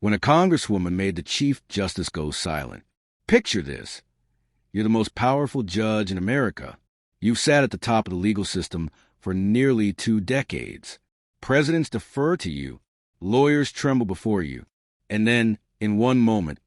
when a congresswoman made the Chief Justice go silent. Picture this. You're the most powerful judge in America. You've sat at the top of the legal system for nearly 2 decades. Presidents defer to you. Lawyers tremble before you. And then, in one moment,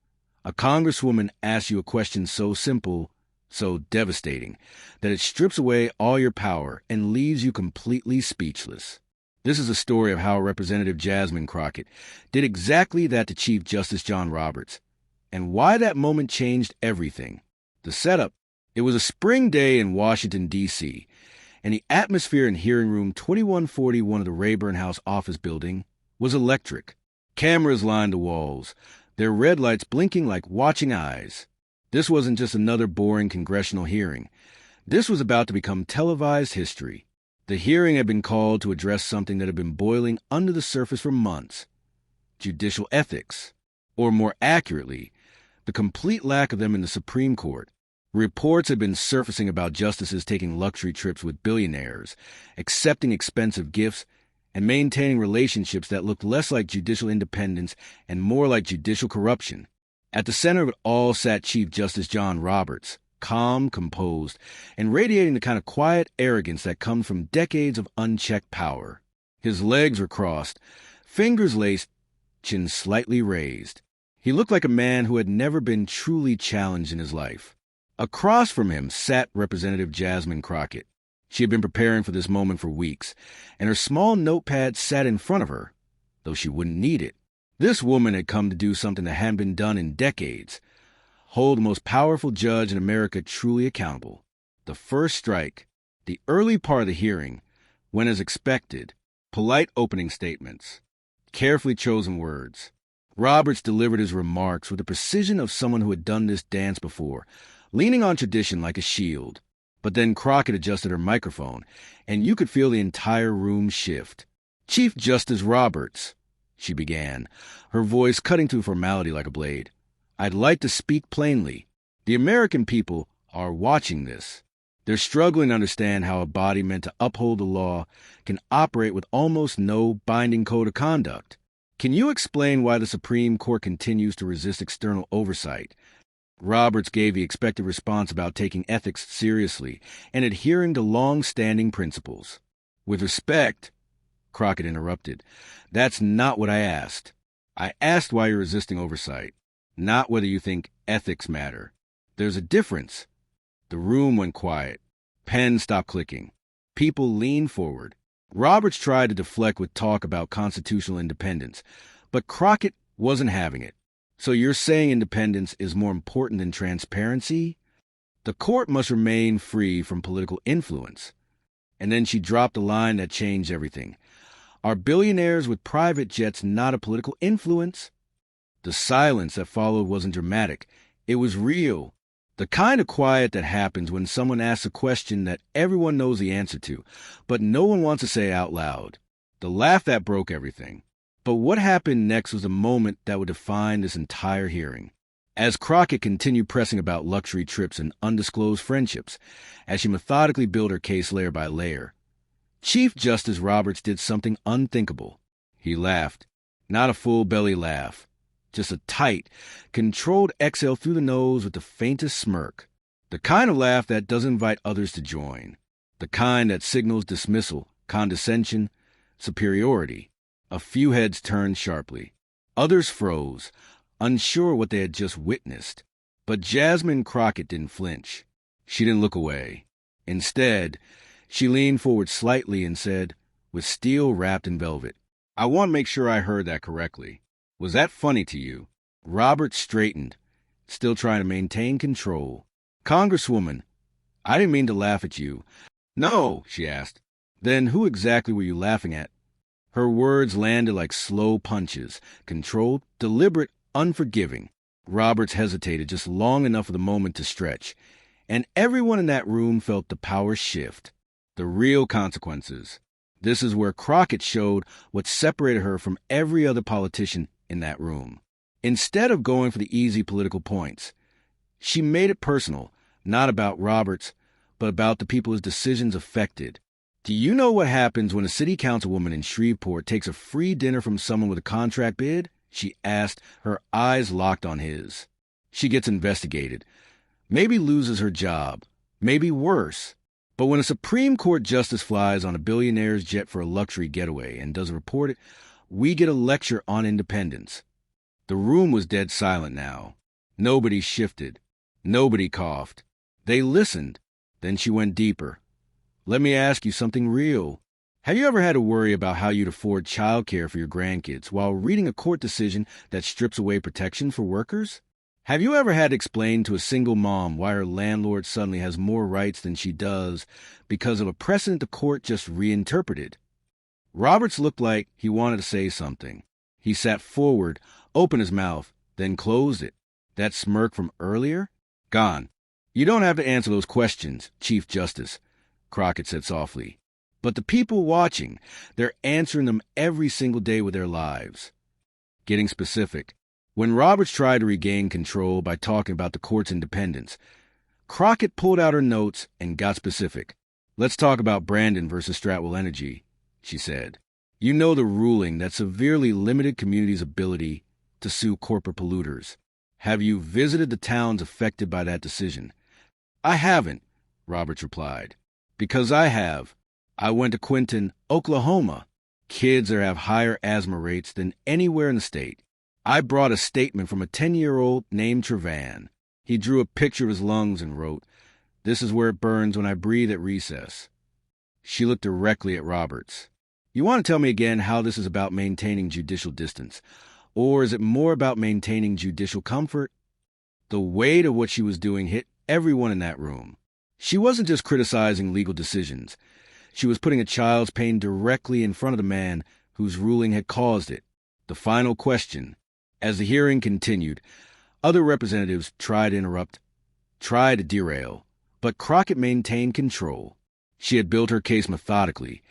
a congresswoman asks you a question so simple, so devastating, that it strips away all your power and leaves you completely speechless. This is a story of how Representative Jasmine Crockett did exactly that to Chief Justice John Roberts, and why that moment changed everything. The setup: it was a spring day in Washington, D.C., and the atmosphere in hearing room 2141 of the Rayburn House office building was electric. Cameras lined the walls, their red lights blinking like watching eyes. This wasn't just another boring congressional hearing. This was about to become televised history. The hearing had been called to address something that had been boiling under the surface for months: judicial ethics, or more accurately, the complete lack of them in the Supreme Court. Reports had been surfacing about justices taking luxury trips with billionaires, accepting expensive gifts, and maintaining relationships that looked less like judicial independence and more like judicial corruption. At the center of it all sat Chief Justice John Roberts, calm, composed, and radiating the kind of quiet arrogance that comes from decades of unchecked power. His legs were crossed, fingers laced, chin slightly raised. He looked like a man who had never been truly challenged in his life. Across from him sat Representative Jasmine Crockett. She had been preparing for this moment for weeks, and her small notepad sat in front of her, though she wouldn't need it. This woman had come to do something that hadn't been done in decades: hold the most powerful judge in America truly accountable. The first strike, the early part of the hearing, went as expected: polite opening statements, carefully chosen words. Roberts delivered his remarks with the precision of someone who had done this dance before, leaning on tradition like a shield. But then Crockett adjusted her microphone, and you could feel the entire room shift. "Chief Justice Roberts," she began, her voice cutting through formality like a blade, "I'd like to speak plainly. The American people are watching this. They're struggling to understand how a body meant to uphold the law can operate with almost no binding code of conduct. Can you explain why the Supreme Court continues to resist external oversight?" Roberts gave the expected response about taking ethics seriously and adhering to long-standing principles. "With respect," Crockett interrupted, "that's not what I asked. I asked why you're resisting oversight, not whether you think ethics matter. There's a difference." The room went quiet. Pens stopped clicking. People leaned forward. Roberts tried to deflect with talk about constitutional independence, but Crockett wasn't having it. "So you're saying independence is more important than transparency? The court must remain free from political influence." And then she dropped a line that changed everything. "Are billionaires with private jets not a political influence?" The silence that followed wasn't dramatic. It was real. The kind of quiet that happens when someone asks a question that everyone knows the answer to, but no one wants to say out loud. The laugh that broke everything. But what happened next was a moment that would define this entire hearing. As Crockett continued pressing about luxury trips and undisclosed friendships, as she methodically built her case layer by layer, Chief Justice Roberts did something unthinkable. He laughed. Not a full-belly laugh. Just a tight, controlled exhale through the nose with the faintest smirk. The kind of laugh that doesn't invite others to join. The kind that signals dismissal, condescension, superiority. A few heads turned sharply. Others froze, unsure what they had just witnessed. But Jasmine Crockett didn't flinch. She didn't look away. Instead, she leaned forward slightly and said, with steel wrapped in velvet, "I want to make sure I heard that correctly. Was that funny to you?" Roberts straightened, still trying to maintain control. "Congresswoman, I didn't mean to laugh at you." "No," she asked. "Then who exactly were you laughing at?" Her words landed like slow punches, controlled, deliberate, unforgiving. Roberts hesitated just long enough for the moment to stretch, and everyone in that room felt the power shift. The real consequences. This is where Crockett showed what separated her from every other politician in that room. Instead of going for the easy political points, she made it personal, not about Roberts, but about the people his decisions affected. "Do you know what happens when a city councilwoman in Shreveport takes a free dinner from someone with a contract bid?" she asked, her eyes locked on his. She gets investigated. Maybe loses her job. Maybe worse. But when a Supreme Court justice flies on a billionaire's jet for a luxury getaway and doesn't report it, we get a lecture on independence. The room was dead silent now. Nobody shifted. Nobody coughed. They listened. Then she went deeper. Let me ask you something real. Have you ever had to worry about how you'd afford childcare for your grandkids while reading a court decision that strips away protection for workers? Have you ever had to explain to a single mom why her landlord suddenly has more rights than she does because of a precedent the court just reinterpreted? Roberts looked like he wanted to say something. He sat forward, opened his mouth, then closed it. That smirk from earlier? Gone. You don't have to answer those questions, Chief Justice, Crockett said softly. But the people watching, they're answering them every single day with their lives. Getting specific. When Roberts tried to regain control by talking about the court's independence, Crockett pulled out her notes and got specific. Let's talk about Brandon versus Stratwell Energy, she said. You know the ruling that severely limited communities' ability to sue corporate polluters. Have you visited the towns affected by that decision? I haven't, Roberts replied. Because I have. I went to Quinton, Oklahoma. Kids there have higher asthma rates than anywhere in the state. I brought a statement from a 10-year-old named Trevan. He drew a picture of his lungs and wrote, "This is where it burns when I breathe at recess." She looked directly at Roberts. You want to tell me again how this is about maintaining judicial distance? Or is it more about maintaining judicial comfort? The weight of what she was doing hit everyone in that room. She wasn't just criticizing legal decisions. She was putting a child's pain directly in front of the man whose ruling had caused it. The final question. As the hearing continued, other representatives tried to interrupt, tried to derail, but Crockett maintained control. She had built her case methodically,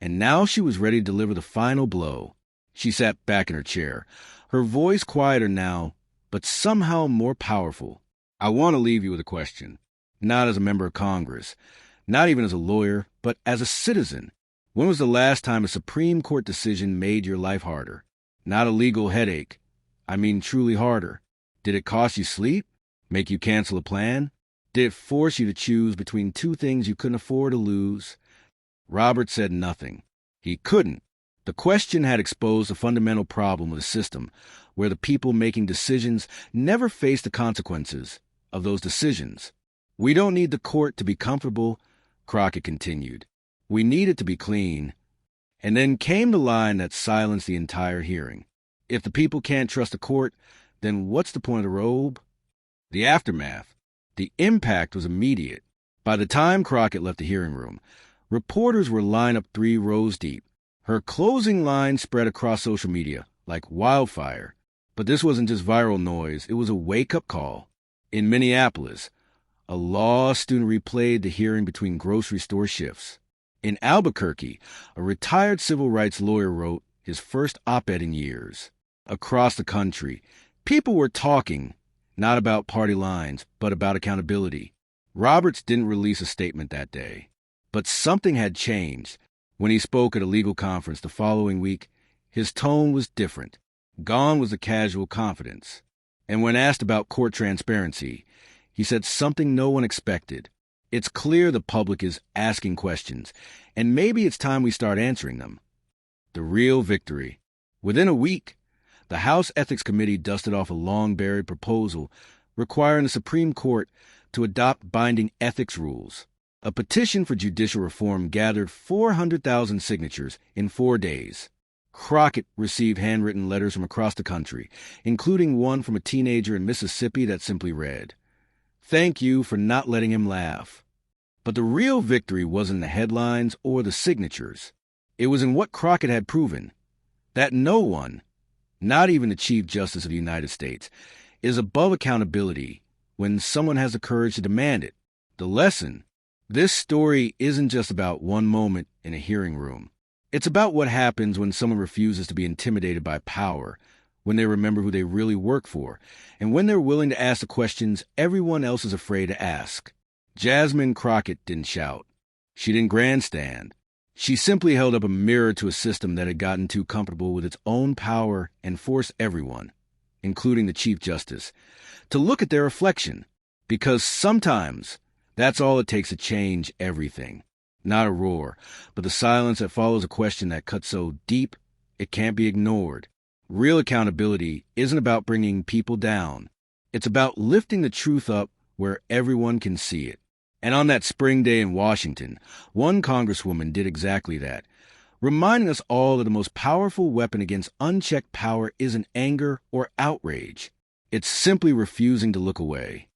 and now she was ready to deliver the final blow. She sat back in her chair, her voice quieter now, but somehow more powerful. I want to leave you with a question, not as a member of Congress, not even as a lawyer, but as a citizen. When was the last time a Supreme Court decision made your life harder? Not a legal headache. I mean truly harder. Did it cost you sleep? Make you cancel a plan? Did it force you to choose between two things you couldn't afford to lose? Robert said nothing. He couldn't. The question had exposed a fundamental problem with a system where the people making decisions never face the consequences of those decisions. We don't need the court to be comfortable, Crockett continued. We need it to be clean. And then came the line that silenced the entire hearing. If the people can't trust the court, then what's the point of the robe? The aftermath. The impact was immediate. By the time Crockett left the hearing room, reporters were lined up 3 rows deep. Her closing line spread across social media like wildfire. But this wasn't just viral noise, it was a wake-up call. In Minneapolis, a law student replayed the hearing between grocery store shifts. In Albuquerque, a retired civil rights lawyer wrote his first op-ed in years. Across the country, people were talking, not about party lines, but about accountability. Roberts didn't release a statement that day. But something had changed. When he spoke at a legal conference the following week, his tone was different. Gone was the casual confidence. And when asked about court transparency, he said something no one expected. It's clear the public is asking questions, and maybe it's time we start answering them. The real victory. Within a week, the House Ethics Committee dusted off a long-buried proposal requiring the Supreme Court to adopt binding ethics rules. A petition for judicial reform gathered 400,000 signatures in 4 days. Crockett received handwritten letters from across the country, including one from a teenager in Mississippi that simply read, "Thank you for not letting him laugh." But the real victory wasn't in the headlines or the signatures. It was in what Crockett had proven, that no one, not even the Chief Justice of the United States, is above accountability when someone has the courage to demand it. The lesson: this story isn't just about one moment in a hearing room. It's about what happens when someone refuses to be intimidated by power, when they remember who they really work for, and when they're willing to ask the questions everyone else is afraid to ask. Jasmine Crockett didn't shout. She didn't grandstand. She simply held up a mirror to a system that had gotten too comfortable with its own power and forced everyone, including the Chief Justice, to look at their reflection. Because sometimes that's all it takes to change everything. Not a roar, but the silence that follows a question that cuts so deep it can't be ignored. Real accountability isn't about bringing people down. It's about lifting the truth up where everyone can see it. And on that spring day in Washington, one congresswoman did exactly that, reminding us all that the most powerful weapon against unchecked power isn't anger or outrage. It's simply refusing to look away.